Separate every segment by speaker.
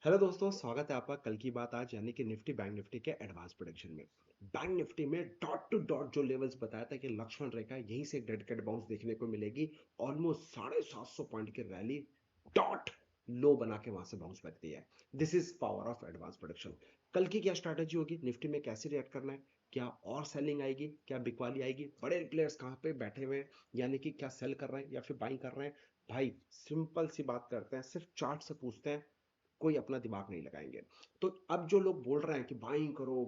Speaker 1: Hello दोस्तों, स्वागत है आपका कल की बात आज यानी कि निफ्टी बैंक निफ्टी के एडवांस प्रेडिक्शन में। बैंक निफ्टी में डॉट टू डॉट जो लेवल्स बताया था कि लक्ष्मण रेखा यहीं से एक डेड कैट बाउंस देखने को मिलेगी। ऑलमोस्ट 750 पॉइंट की रैली डॉट लो बना के वहां से बाउंस बैक दिया है। This is power of advance production. कल की क्या स्ट्रैटेजी होगी, निफ्टी में कैसे रिएक्ट करना है, क्या और सेलिंग आएगी, क्या बिकवाली आएगी, बड़े प्लेयर्स कहाँ पे बैठे हुए हैं, यानी कि क्या सेल कर रहे हैं या फिर बाइंग कर रहे हैं। भाई सिंपल सी बात करते हैं, सिर्फ चार्ट से पूछते हैं, कोई अपना दिमाग नहीं लगाएंगे। तो अब जो लोग बोल रहे हैं कि बाइंग करो,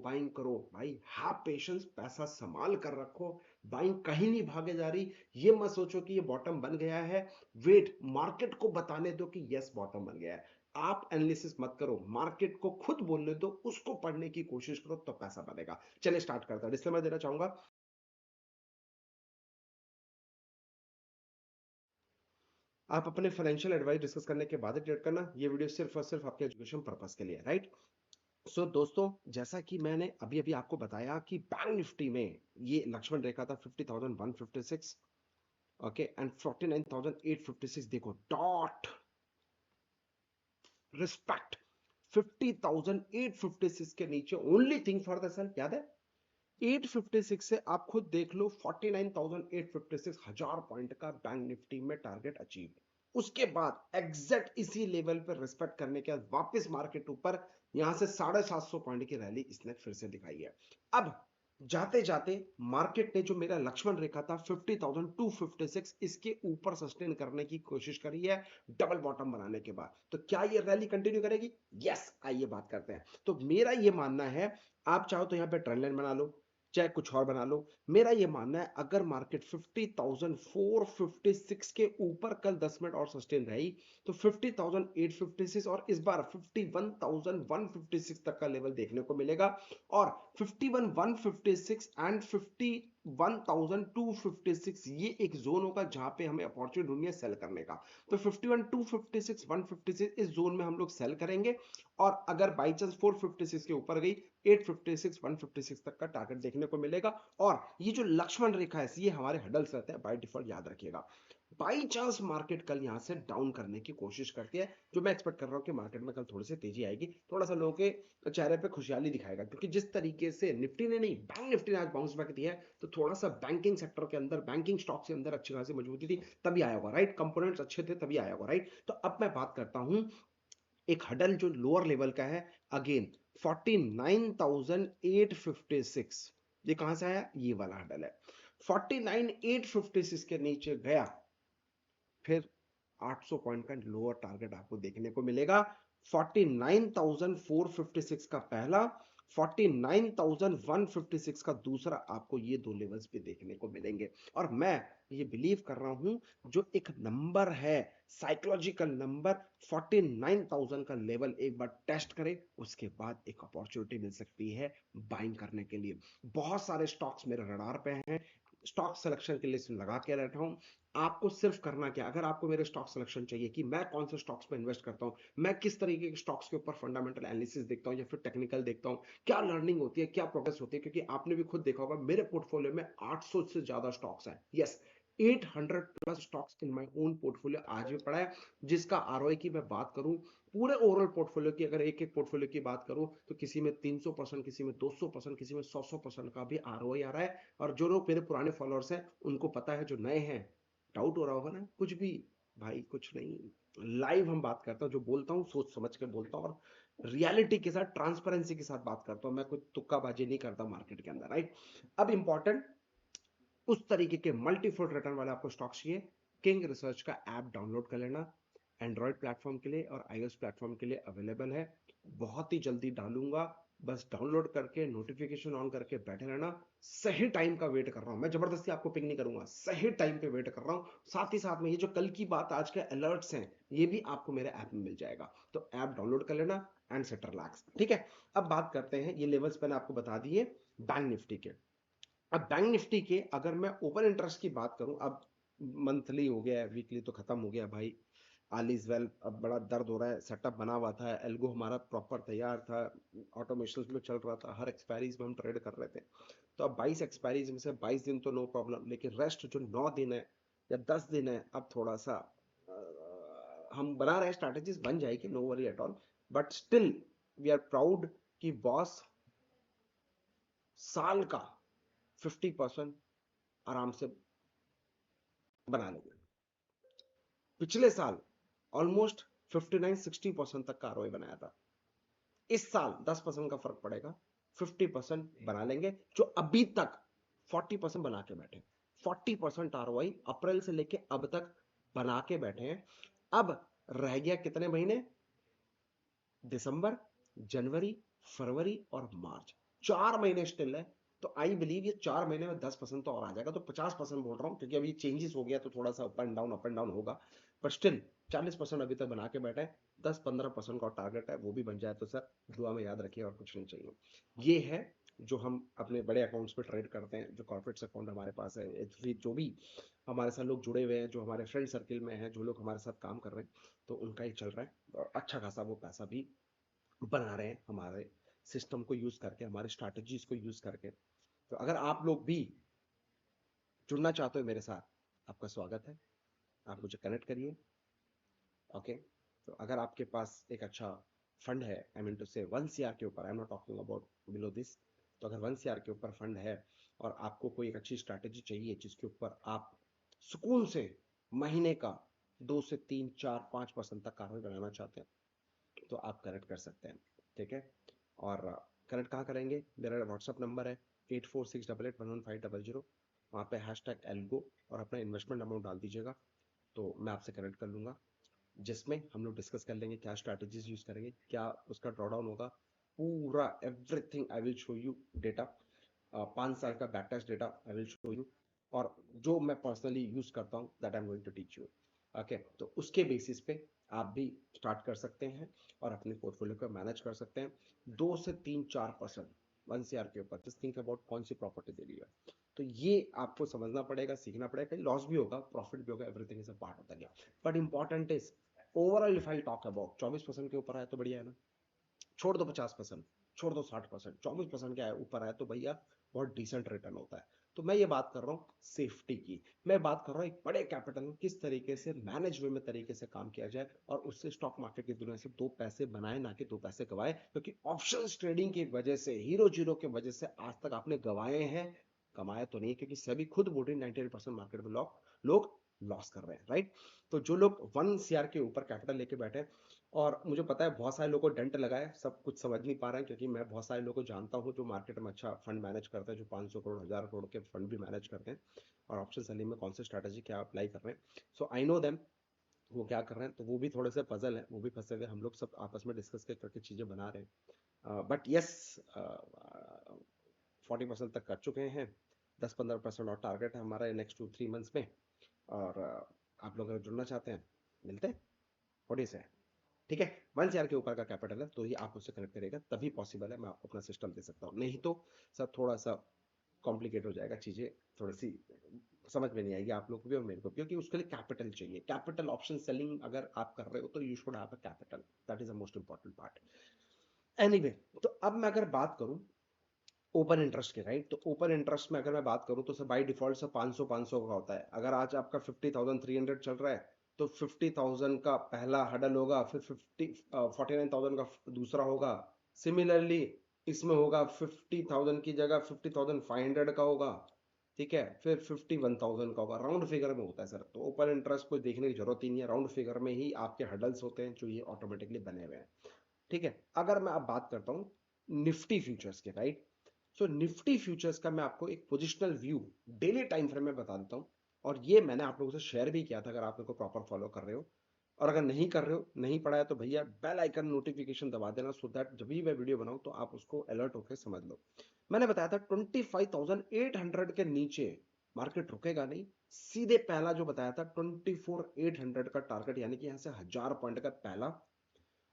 Speaker 1: भाई हैव पेशेंस, पैसा संभाल कर रखो। बाइंग कहीं नहीं भागे जा रही। ये मत सोचो कि ये बॉटम बन गया है। वेट, मार्केट को बताने दो कि यस बॉटम बन गया है। आप एनालिसिस मत करो, मार्केट को खुद बोलने दो, उसको पढ़ने की कोशिश करो, तो पैसा बनेगा। चलिए स्टार्ट करता है। डिस्क्लेमर देना चाहूंगा, आप अपने फाइनेंशियल एडवाइस डिस्कस करने के बाद ट्रेड करना। ये वीडियो सिर्फ और सिर्फ आपके एजुकेशन पर्पस के लिए, राइट। दोस्तों, जैसा कि मैंने अभी अभी आपको बताया कि बैंक निफ्टी में ये लक्ष्मण रेखा था 50,156, ओके, एंड 49,856। देखो डॉट रिस्पेक्ट 50,856 के नीचे only thing for the sale, याद है। 856 से आप खुद देख लो, 49,856, 1000 पॉइंट का बैंक निफ्टी में टारगेट अचीव। उसके बाद एग्जैक्ट इसी लेवल पर रिस्पेक्ट करने के बाद वापस मार्केट ऊपर, यहां से 750 पॉइंट की रैली इसने फिर से दिखाई है। अब जाते जाते मार्केट ने जो मेरा लक्ष्मण रेखा था 50,256, इसके ऊपर सस्टेन करने की कोशिश करी है डबल बॉटम बनाने के बाद। तो क्या ये रैली कंटिन्यू करेगी? यस, आइए बात करते हैं। तो मेरा ये मानना है, आप चाहो तो यहां पे ट्रेंड लाइन बना लो, चाहे कुछ और बना लो। मेरा ये मानना है अगर मार्केट 50,456 के ऊपर कल 10 मिनट और सस्टेन रही तो 50,856 और इस बार 51,156 तक का लेवल देखने को मिलेगा। और 51,156 एंड 51,256 ये एक जोन होगा जहां पे हमें अपॉर्चुनिटी ढूंढनी है सेल करने का। तो 51,256 156 इस जोन में हम लोग सेल करेंगे। और अगर बाई चांस 456 के ऊपर गई, 856 156 तक का टारगेट देखने को मिलेगा। और ये जो लक्ष्मण रेखा है ये हमारे हडल्स रहते हैं बाय डिफॉल्ट, याद रखिएगा। बाई चांस मार्केट कल यहां से डाउन करने की कोशिश करती है, जो मैं एक्सपेक्ट कर रहा हूं कि मार्केट में कल थोड़ी सी तेजी आएगी, थोड़ा सा लोगों के चेहरे पे खुशहाली दिखाएगा, क्योंकि जिस तरीके से निफ्टी ने नहीं बैंक निफ्टी ने आज बाउंस बैक दिया है, तो थोड़ा सा बैंकिंग सेक्टर के अंदर, बैंकिंग स्टॉक के अंदर अच्छी खासी मजबूती थी, तभी आया होगा, राइट। कंपोनेंट्स अच्छे थे तभी आया होगा, राइट। तो अब मैं बात करता हूं एक हडल जो लोअर लेवल का है, अगेन 49,856। ये कहां से आया? ये वाला हडल है। 49,856 के नीचे गया, फिर 800 पॉइंट का लोअर टारगेट आपको देखने को मिलेगा। 49,456 का पहला, 49,156 का दूसरा, आपको ये दो लेवल्स पे देखने को मिलेंगे। और मैं ये बिलीव कर रहा हूं, जो एक नंबर है, साइकोलॉजिकल नंबर 49,000 का लेवल एक बार टेस्ट करे, उसके बाद एक अपॉर्चुनिटी मिल सकती है बाइंग करने के लिए। बहुत सारे स्टॉक्स मेरे रडार पे हैं, स्टॉक सिलेक्शन के लिए लगा के बैठा हूं। आपको सिर्फ करना क्या, अगर आपको मेरे स्टॉक सिलेक्शन चाहिए कि मैं कौन से स्टॉक्स में इन्वेस्ट करता हूं, मैं किस तरीके के स्टॉक्स के ऊपर फंडामेंटल एनालिसिस देखता हूं या फिर टेक्निकल देखता हूं, क्या लर्निंग होती है, क्या प्रोग्रेस होती है, क्योंकि आपने भी खुद देखा होगा मेरे पोर्टफोलियो में 800 से ज्यादा स्टॉक्स हैं। Yes, 800 plus stocks in my own portfolio आज भी पड़ा है, जिसका आरओआई की मैं बात करूं, पूरे ओवरऑल पोर्टफोलियो की अगर एक एक पोर्टफोलियो की बात करूं, तो किसी में 300%, किसी में 200%, किसी में 100% का भी आरओआई आ रहा है। और जो लोग मेरे पुराने फॉलोअर्स हैं उनको पता है, जो नए हैं डाउट हो रहा होगा ना, कुछ भी, भाई कुछ नहीं, लाइव हम बात करता हूँ, जो बोलता हूँ सोच समझ के बोलता हूँ, और रियलिटी के साथ, ट्रांसपेरेंसी के साथ बात करता हूँ, मैं कोई तुक्काबाजी नहीं करता मार्केट के अंदर, राइट। अब इंपॉर्टेंट, उस तरीके के मल्टीफोल्ड रिटर्न वाले आपको स्टॉक्स चाहिए, किंग रिसर्च का ऐप डाउनलोड कर लेना। एंड्रॉयड प्लेटफॉर्म के लिए और आईओएस प्लेटफॉर्म के लिए अवेलेबल है। बहुत ही जल्दी डालूंगा, बस डाउनलोड करके नोटिफिकेशन ऑन करके बैठे रहना। सही टाइम का वेट कर रहा हूं, मैं जबरदस्ती आपको पिंग नहीं करूंगा, सही टाइम पे वेट कर रहा हूं। साथ ही साथ में ये जो कल की बात, आज के अलर्ट्स हैं, ये भी आपको मेरे ऐप में मिल जाएगा। तो ऐप डाउनलोड कर लेना एंड सेट रिलैक्स, ठीक है। अब बात करते हैं, ये लेवल्स मैंने आपको बता दिए बैंक निफ्टी के। अब बैंक निफ्टी के अगर मैं ओपन इंटरेस्ट की बात करूं, अब मंथली हो गया है, वीकली तो खत्म हो गया भाई। ऑल इज वेल, अब बड़ा दर्द हो रहा है, सेटअप बना हुआ था, एल्गो हमारा प्रॉपर तैयार था, ऑटोमेशन में चल रहा था, हर एक्सपायरीज में हम ट्रेड कर रहे थे। तो अब 22 एक्सपायरीज में से 22 दिन तो नो प्रॉब्लम, लेकिन रेस्ट जो 9 दिन है या 10 दिन है, अब थोड़ा सा हम बना रहे हैं, स्ट्रैटेजीज बन जाएगी, no worry at all. But still we are proud कि बॉस साल का 50% आराम से बना लेंगे। पिछले साल ऑलमोस्ट 59-60% तक का आरओआई बनाया था। इस साल 10% का फर्क पड़ेगा, 50% बना लेंगे, जो अभी तक 40% बना के बैठे। 40% आरओआई अप्रैल से लेके अब तक बना के बैठे हैं। अब रह गया कितने महीने? दिसंबर, जनवरी, फरवरी और मार्च, 4 महीने स्टिल है। तो आई बिलीव ये 4 महीने में 10% तो और आ जाएगा। तो 50% बोल रहा हूं क्योंकि अभी चेंजेस हो गया तो थोड़ा सा अप एंड डाउन होगा, पर स्टिल 40% अभी तक बना के बैठे हैं। 10-15% का टारगेट है, वो भी बन जाए तो सर दुआ में याद रखिए, और कुछ नहीं चाहिए। ये है जो हम अपने बड़े अकाउंट्स पे ट्रेड करते हैं, जो कॉर्पोरेट्स अकाउंट हमारे पास है, जो भी हमारे साथ लोग जुड़े हुए हैं, जो हमारे फ्रेंड सर्किल में हैं, जो लोग हमारे साथ काम कर रहे हैं, तो उनका ही चल रहा है और अच्छा खासा वो पैसा भी बना रहे हैं हमारे सिस्टम को यूज करके, हमारे स्ट्रैटेजीज को यूज करके। तो अगर आप लोग भी जुड़ना चाहते हो मेरे साथ, आपका स्वागत है, आप मुझे कनेक्ट करिए। ओके, तो अगर आपके पास एक अच्छा फंड है, आई मीन टू से 1 CR के ऊपर, I am not talking about below this, तो अगर 1 CR के ऊपर फंड है और आपको कोई एक अच्छी स्ट्रैटेजी चाहिए जिसके ऊपर आप सुकून से महीने का 2 से 3, 4, 5% तक कार्रवाई बनाना चाहते हैं, तो आप कनेक्ट कर सकते हैं। ठीक है, और कनेक्ट कहाँ करेंगे? मेरा व्हाट्सअप नंबर है 8468811500, वहाँ पे हैशटैग एल्गो और अपना इन्वेस्टमेंट अमाउंट डाल दीजिएगा, तो मैं आपसे कनेक्ट कर लूँगा, जिसमें हम लोग डिस्कस कर लेंगे क्या स्ट्रैटेजीज यूज करेंगे, क्या उसका ड्रॉडाउन होगा, पूरा everything I will show you data, 5 साल का back test data I will show you, और जो मैं पर्सनली यूज करता हूँ that I am going to teach you. Okay, तो उसके बेसिस पे आप भी स्टार्ट कर सकते हैं और अपने पोर्टफोलियो को मैनेज कर सकते हैं। 2 से 3, 4% 1 CR के ऊपर, जस्ट थिंक अबाउट कौन सी प्रॉपर्टी दे रही है। तो ये आपको समझना पड़ेगा, सीखना पड़ेगा, कहीं लॉस भी होगा, प्रॉफिट भी होगा, everything is a part of the game. But important is overall if I talk about 24% के ऊपर आया तो बढ़िया है ना, छोड़ दो 50%, छोड़ दो 60%, 24% के ऊपर आया तो भैया बहुत डिसेंट रिटर्न होता है। तो मैं ये बात कर रहा हूँ सेफ्टी की, मैं बात कर रहा हूँ एक बड़े कैपिटल में किस तरीके से मैनेज वे में तरीके से काम किया जाए और उससे स्टॉक मार्केट की दुनिया से 2 पैसे बनाए, ना कि 2 पैसे गवाए, क्योंकि ऑप्शंस ट्रेडिंग की वजह से, हीरो जीरो की वजह से आज तक आपने गवाए हैं, कमाया तो नहीं, क्योंकि सभी खुद बोल रहे हैं 98% मार्केट में लोग लॉस कर रहे हैं, राइट। तो जो लोग 1 CR के ऊपर कैपिटल लेके बैठे, और मुझे पता है बहुत सारे लोगों को डेंट लगा है, सब कुछ समझ नहीं पा रहे हैं, क्योंकि मैं बहुत सारे लोगों को जानता हूँ जो मार्केट में अच्छा फंड मैनेज करते हैं, जो 500 करोड़ 1000 करोड़ के फंड भी मैनेज करते हैं, और ऑप्शन सेलिंग में कौन सी स्ट्रैटेजी क्या अप्लाई कर रहे हैं। सो आई नो देम, वो क्या कर रहे हैं, तो वो भी थोड़े से पजल है, वो भी फंसे हुए, हम लोग सब आपस में डिस्कस करके चीजें बना रहे हैं। बट यस, 40% तक कर चुके हैं, 10-15% और टारगेट है हमारा नेक्स्ट 2-3 मंथ्स में। और आप लोग अगर जुड़ना चाहते हैं, मिलते हैं, व्हाट इज, ठीक है। 1 CR के ऊपर का कैपिटल है तो ही आप उससे कनेक्ट करेगा, तभी पॉसिबल है मैं आपको अपना सिस्टम दे सकता हूँ, नहीं तो सर थोड़ा सा कॉम्प्लिकेट हो जाएगा, चीजें थोड़ी सी समझ में नहीं आएगी आप लोग को भी और मेरे को भी, क्योंकि उसके लिए कैपिटल चाहिए। कैपिटल ऑप्शन सेलिंग अगर आप कर रहे हो तो you should have a capital, that is the most important part. Anyway, तो अब मैं अगर बात करूं ओपन इंटरेस्ट के, राइट, तो ओपन इंटरेस्ट में अगर मैं बात करूं तो सर बाय डिफॉल्ट से 500 का होता है। अगर आज आपका 50,300 चल रहा है तो 50,000 का पहला हडल होगा, फिर 49,000 का दूसरा होगा, सिमिलरली इसमें होगा 50,000 की जगह 50,500 का होगा, ठीक है, फिर 51,000 का होगा, राउंड फिगर में होता है सर। तो ओपन इंटरेस्ट को देखने की जरूरत ही नहीं है, राउंड फिगर में ही आपके हडल्स होते हैं जो ये ऑटोमेटिकली बने हुए हैं, ठीक है। अगर मैं अब बात करता हूँ निफ्टी फ्यूचर्स के, राइट, सो निफ्टी फ्यूचर्स का मैं आपको एक positional view daily time frame में बता देता हूं, और ये मैंने आप लोगों से शेयर भी किया था, अगर आप मेरे को प्रॉपर फॉलो कर रहे हो, और अगर नहीं कर रहे हो, नहीं पढ़ा है, तो भैया बेल आइकन नोटिफिकेशन दबा देना, सो दैट जब भी मैं वीडियो बनाऊं तो आप उसको अलर्ट होकर समझ लो। मैंने बताया था 25,800 के नीचे मार्केट रुकेगा नहीं, सीधे पहला जो बताया था 24,800 का टारगेट, यानी कि यहां से 1000 पॉइंट का पहला,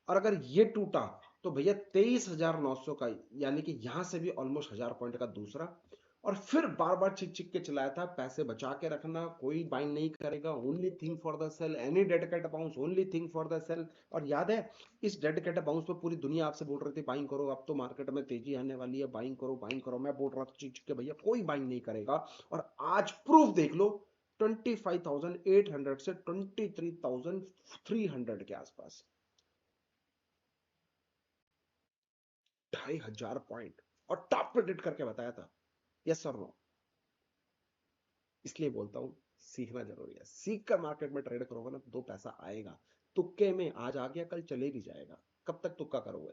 Speaker 1: और अगर ये टूटा तो भैया 23,900 का, यानी कि यहां से भी ऑलमोस्ट 1000 पॉइंट का दूसरा, और फिर बार बार चिक चिक के चलाया था, पैसे बचा के रखना, कोई बाइंग नहीं करेगा, only thing for the sale, any dedicated bounce only thing for the sale. और याद है इस डेडिकेटेड बाउंस पे पूरी दुनिया आपसे बोल रही थी बाइंग करो, अब तो मार्केट में तेजी आने वाली है, बाइंग करो बाइंग करो, मैं बोल रहा था चिक चिक के भैया कोई बाइंग नहीं करेगा, और आज प्रूफ देख लो, 25,800 से 23,300 के आसपास, 2500 पॉइंट और टॉप प्रेडिक्ट करके बताया था। यस और नो? इसलिए बोलता हूं सीखना जरूरी है। सीख कर मार्केट में ट्रेड करोगे ना तो दो पैसा आएगा। तुक्के में आज आ गया कल चले भी जाएगा, कब तक तुक्का करोगे?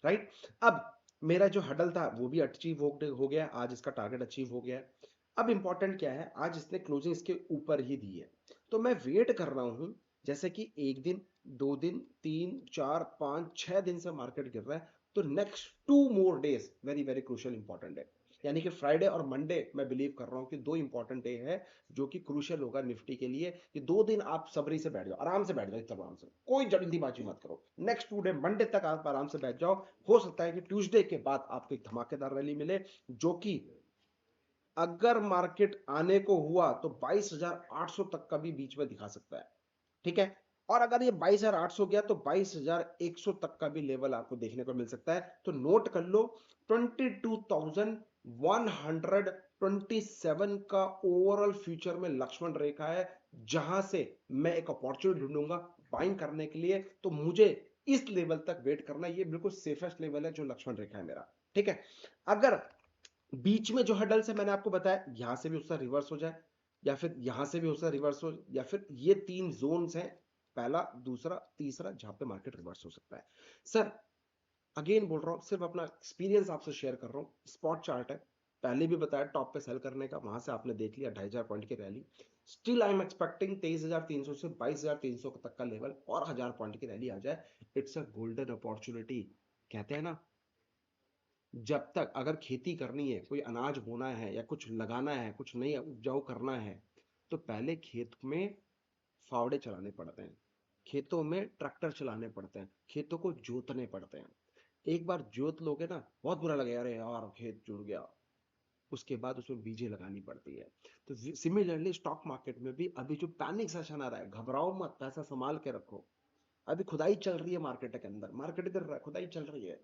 Speaker 1: राइट। अब मेरा जो हडल था वो भी अचीव हो गया, आज इसका टारगेट अचीव हो गया है। अब इंपॉर्टेंट क्या है, आज इसने क्लोजिंग इसके ऊपर ही दी है, तो मैं वेट कर रहा हूं। जैसे कि एक दिन, 2 दिन, 3, 4, 5, 6 दिन से मार्केट गिर रहा है, तो next 2 more days very very crucial important है। यानी कि फ्राइडे और मंडे मैं बिलीव कर रहा हूं कि 2 इंपॉर्टेंट डे है जो कि क्रूशियल होगा निफ्टी के लिए। कि 2 दिन आप सबरी से बैठ जाओ, आराम से बैठ जाओ, इतना आराम से, कोई जल्दीबाजी मत करो। नेक्स्ट 2 डे मंडे तक आप आराम से बैठ जाओ। हो सकता है कि ट्यूसडे के बाद आपको एक धमाकेदार रैली मिले, जो कि अगर मार्केट आने को हुआ तो 22,800 तक का भी बीच में दिखा सकता है। ठीक है। और अगर ये 22,800 गया तो 22,100 तक का भी लेवल आपको देखने को मिल सकता है। तो नोट कर लो, 22,127 का ओवरऑल फ्यूचर में लक्ष्मण रेखा है, जहां से मैं एक अपॉर्चुनिटी ढूंढूंगा बाइंग करने के लिए। तो मुझे इस लेवल तक वेट करना, ये बिल्कुल सेफेस्ट लेवल है जो लक्ष्मण रेखा है मेरा। ठीक है। अगर बीच में जो हडल्स है मैंने आपको बताया, यहां से भी उसका रिवर्स हो जाए, या फिर यहां से भी उसका रिवर्स हो, या फिर ये 3 जोन्स हैं, पहला, दूसरा, तीसरा, जहां पे मार्केट रिवर्स हो सकता है। सर अगेन बोल रहा हूं, सिर्फ अपना एक्सपीरियंस आपसे शेयर कर रहा हूं। स्पॉट चार्ट है, पहले भी बताया टॉप पे सेल करने का, वहां से आपने देख लिया 2,500 पॉइंट की rally. Still I am expecting 23,300 से 22,300 तक का लेवल और 1000 पॉइंट की रैली आ जाए। It's a golden opportunity. कहते हैं ना, जब तक अगर खेती करनी है, कोई अनाज बोना है या कुछ लगाना है, कुछ नई उपजाऊ करना है, तो पहले खेत में फावड़े चलाने पड़ते हैं, खेतों में ट्रैक्टर चलाने पड़ते हैं, खेतों को जोतने पड़ते हैं। एक बार जोत लोगे ना, बहुत बुरा लगेगा, अरे यार खेत जुड़ गया। उसके बाद उसमें बीजें लगानी पड़ती है। तो सिमिलरली स्टॉक मार्केट में भी अभी जो पैनिक सेशन आ रहा है, घबराओ मत, पैसा संभाल के रखो। अभी खुदाई चल रही है मार्केट के अंदर, मार्केट इधर खुदाई चल रही है।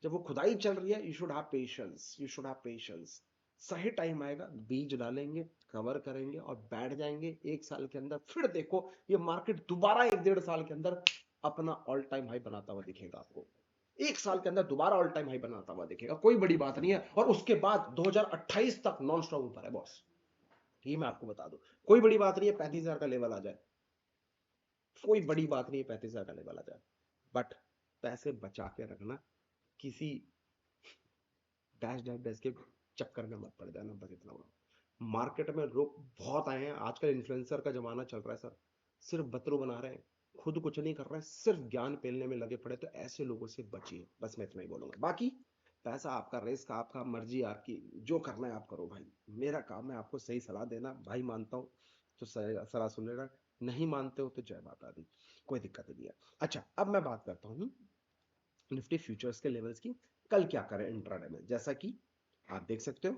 Speaker 1: जब वो खुदाई चल रही है, you should have patience, you should have patience. सही टाइम आएगा, बीज डालेंगे, कवर करेंगे और बैठ जाएंगे। 1 साल के अंदर फिर देखो ये मार्केट दोबारा 1 डेढ़ साल के अंदर अपना ऑल टाइम हाई बनाता हुआ दिखेगा आपको। 1 साल के अंदर दोबारा ऑल टाइम हाई बनाता हुआ दिखेगा, कोई बड़ी बात नहीं है। और उसके बाद 2028 तक नॉन स्टॉप ऊपर है बॉस, ये मैं आपको बता दूं। कोई बड़ी बात नहीं है 35,000 का लेवल आ जाए, कोई बड़ी बात नहीं है 35,000 का लेवल आ जाए। बट पैसे बचा के रखना, किसी डैश डैश डैश के चक्कर में मत पड़ जाना, बस इतना बोलो। मार्केट में लोग बहुत आए हैं, आजकल इन्फ्लुएंसर का जमाना चल रहा है सर, सिर्फ बतरू बना रहे हैं, खुद कुछ नहीं कर रहे हैं, सिर्फ ज्ञान फैलने में लगे पड़े। तो ऐसे लोगों से बचिए, बस मैं इतना ही बोलूंगा। बाकी पैसा आपका, रिस्क आपका, मर्जी आपकी, जो करना है आप करो भाई। मेरा काम है आपको सही सलाह देना, भाई मानता हूँ तो सलाह सुन लेना, नहीं मानते हो तो जय माता दी, कोई दिक्कत नहीं है। अच्छा, अब मैं बात करता हूँ निफ्टी फ्यूचर्स के लेवल्स की। कल क्या करें इंट्राडे में, जैसा कि आप देख सकते हो,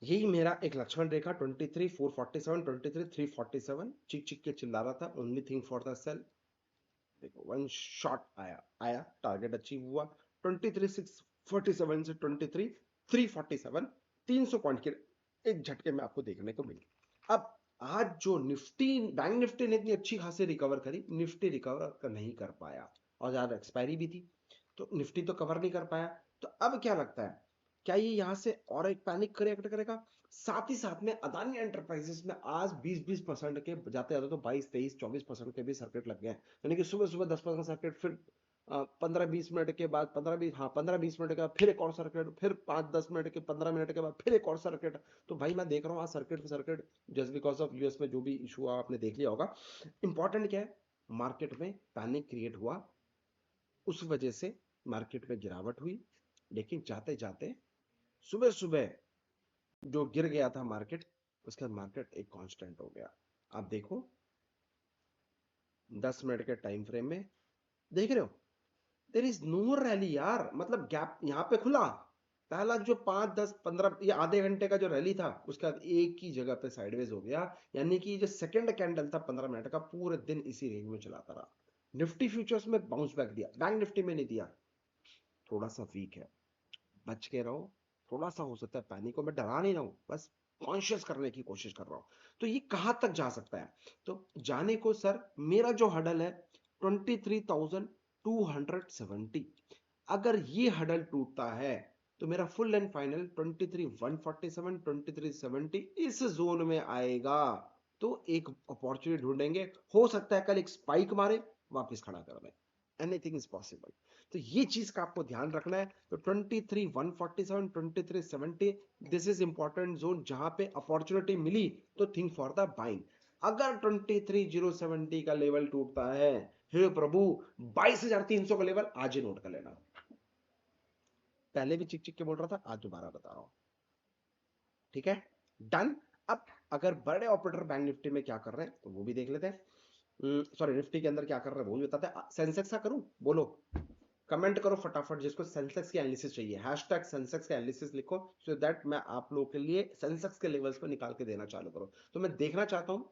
Speaker 1: यही मेरा एक लक्ष्मण रेखा 23,447, 23,347 चिक चिक के चिल्ला रहा था, only thing for the sale. देखो वन शॉट आया, टारगेट अचीव हुआ। 23,647 से 23,347, 300 पॉइंट के एक झटके में आपको देखने को मिली। अब आज जो निफ्टी, बैंक निफ्टी ने इतनी अच्छी खासी रिकवर करी, निफ्टी रिकवर नहीं कर पाया, और आज एक्सपायरी भी थी, तो निफ्टी तो कवर नहीं कर पाया। तो अब क्या लगता है, क्या ये यहां से और एक पैनिक क्रिएट करेगा? साथ ही साथ में अदानी एंटरप्राइजेस में आज 20-20% के जाते जाते तो 22-23-24% के भी सर्किट लग गए हैं। यानी कि सुबह सुबह 10% का सर्किट, फिर 15-20 मिनट के बाद, 15-20 मिनट के बाद फिर एक और सर्किट, फिर 5-10 मिनट के, 15 मिनट के बाद फिर एक और सर्किट। तो भाई मैं देख रहा हूँ आज circuit just because of US में जो भी इशू आपने देख लिया होगा। इंपॉर्टेंट क्या है, मार्केट में पैनिक क्रिएट हुआ, उस वजह से मार्केट में गिरावट हुई। लेकिन जाते जाते सुबह सुबह जो गिर गया था मार्केट, उसका मार्केट एक कांस्टेंट हो गया। आप देखो 10 मिनट के टाइम फ्रेम में, देख रहे हो देयर इज नो रैली यार, मतलब गैप यहां पे खुला, पहला जो 5-10-15 ये आधे घंटे का जो रैली था, उसके बाद एक ही जगह पे साइडवेज हो गया। यानी कि जो सेकंड कैंडल था 15 मिनट का, पूरे दिन इसी रेंज में चलाता रहा। निफ्टी फ्यूचर्स में बाउंस बैक दिया, बैंक निफ्टी में नहीं दिया, थोड़ा सा वीक है, बच के रहो। थोड़ा सा हो सकता है पैनिक को, मैं डरा नहीं रहा हूं, बस कॉन्शियस करने की कोशिश कर रहा हूं। तो ये कहां तक जा सकता है, तो जाने को सर मेरा जो हडल है 23,000 270। अगर ये हडल टूटता है तो मेरा फुल एंड फाइनल 23,147 23,70 इस जोन में आएगा। तो एक अपॉर्चुनिटी ढूंढेंगे, हो सकता है कल एक स्पाइक मारे, वापस खड़ा कर दें, एनीथिंग इज पॉसिबल। तो ये चीज का आपको ध्यान रखना है। तो 23,147 23,70 दिस इज इंपॉर्टेंट जोन, जहां पे अपॉर्चुनिटी मिली तो थिंक फॉर द बाइंग। अगर 23,070 का लेवल टूटता है, हे प्रभु, 22,300 का लेवल आज ही नोट कर लेना। पहले भी चिक चिक के बोल रहा था, आज दोबारा बता रहा हूं, ठीक है, डन। अब अगर बड़े ऑपरेटर बैंक निफ्टी में क्या कर रहे हैं तो वो भी देख लेते हैं। सॉरी, निफ्टी के अंदर क्या कर रहे हैं वो भी बताते हैं। सेंसेक्स का करूं, बोलो, कमेंट करो फटाफट जिसको सेंसेक्स की एनालिसिस चाहिए, हैशटैग सेंसेक्स का एनालिसिस लिखो, सो दैट मैं आप लोगों के लिए सेंसेक्स के लेवल्स को निकाल के देना चालू करो। तो मैं देखना चाहता हूं,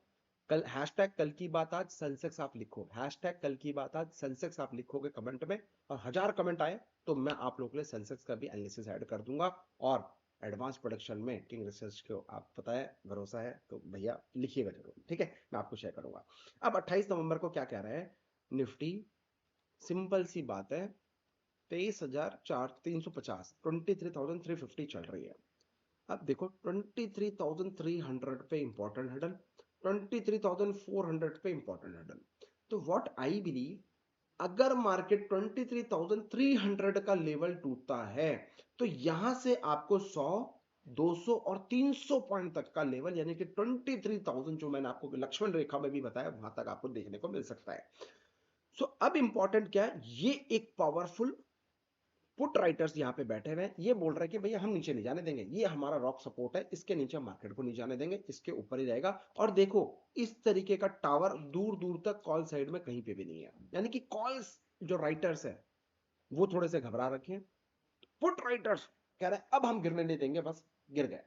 Speaker 1: कल हैशटैग कल की बात आज सेंसेक्स आप लिखो, हैशटैग कल की बात आज सेंसेक्स आप लिखोगे कमेंट में, और 1000 कमेंट आए तो मैं आप लोगों के लिए सेंसेक्स का भी एनालिसिस ऐड कर दूंगा। और एडवांस प्रोडक्शन में किंग रिसर्च को आप पता है, भरोसा है, तो भैया लिखिएगा जरूर, ठीक है, मैं आपको शेयर करूंगा। अब 28 नवंबर को क्या कह रहे हैं निफ्टी, सिंपल सी बात है, 23,350 23,350 चल रही है। अब देखो 23,300 पे इंपॉर्टेंट हडल, 23,400 पे इंपॉर्टेंट हडल। तो व्हाट आई बिलीव, अगर मार्केट 23,300 का लेवल टूटता है तो यहां से आपको 100 200 और 300 पॉइंट तक का लेवल, यानी कि 23,000 जो मैंने आपको लक्ष्मण रेखा में भी बताया, वहां तक आपको देखने को मिल सकता है। सो अब इंपॉर्टेंट क्या है, ये एक पावरफुल पुट राइटर्स यहां पे बैठे हुए हैं, ये बोल रहे हैं कि भैया हम नीचे नहीं जाने देंगे, ये हमारा रॉक सपोर्ट है, इसके नीचे मार्केट को नहीं जाने देंगे, इसके ऊपर ही रहेगा। और देखो इस तरीके का टावर दूर दूर तक कॉल साइड में कहीं पे भी नहीं है, यानी कि कॉल्स जो राइटर्स है वो थोड़े से घबरा रखे हैं, पुट राइटर्स कह रहे हैं अब हम गिरने नहीं देंगे, बस गिर गए,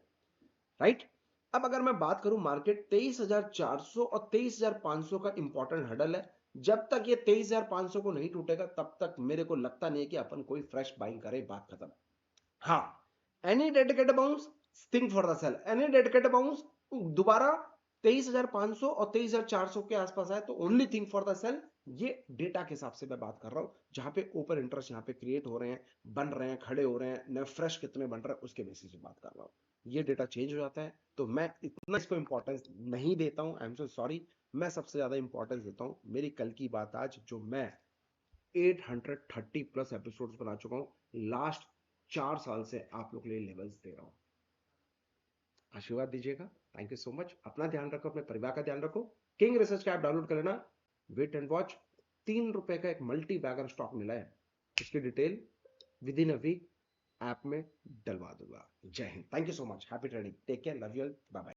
Speaker 1: राइट। अब अगर मैं बात करूं, मार्केट 23,400 और 23,500 का इंपॉर्टेंट हडल है, जब तक ये 23,500 को नहीं टूटेगा तब तक मेरे को लगता नहीं है कि अपन कोई फ्रेश बाइंग करे, बात खत्म। हाँ, any dedicated bounce, think for the sale, any dedicated bounce दोबारा 23,500 और 23,400 के आसपास आए तो only think for the sale. ये डेटा के हिसाब से मैं बात कर रहा हूं, जहां पे ओपन इंटरेस्ट यहां पे क्रिएट हो रहे हैं, बन रहे हैं, खड़े हो रहे हैं, नए फ्रेश कितने बन रहे हैं उसके बेसिस पे बात कर रहा हूं। ये डेटा चेंज हो जाता है तो मैं इतना इसको इंपॉर्टेंस नहीं देता हूं, आई एम सो सॉरी। मैं सबसे ज्यादा इंपॉर्टेंस देता हूं मेरी कल की बात आज, जो मैं 830 प्लस एपिसोड्स बना चुका हूं, लास्ट 4 साल से आप लोग के लिए लेवल्स दे रहा हूं। आशीर्वाद दीजिएगा, थैंक यू सो मच। अपना ध्यान रखो, अपने परिवार का ध्यान रखो। किंग रिसर्च का ऐप डाउनलोड कर लेना, वेट एंड वॉच। ₹3 का एक मल्टी बैगर स्टॉक मिला है, उसकी detail within a week app में डलवा दूंगा। जय हिंद, thank you so much, happy trading, take care, love you all, bye bye.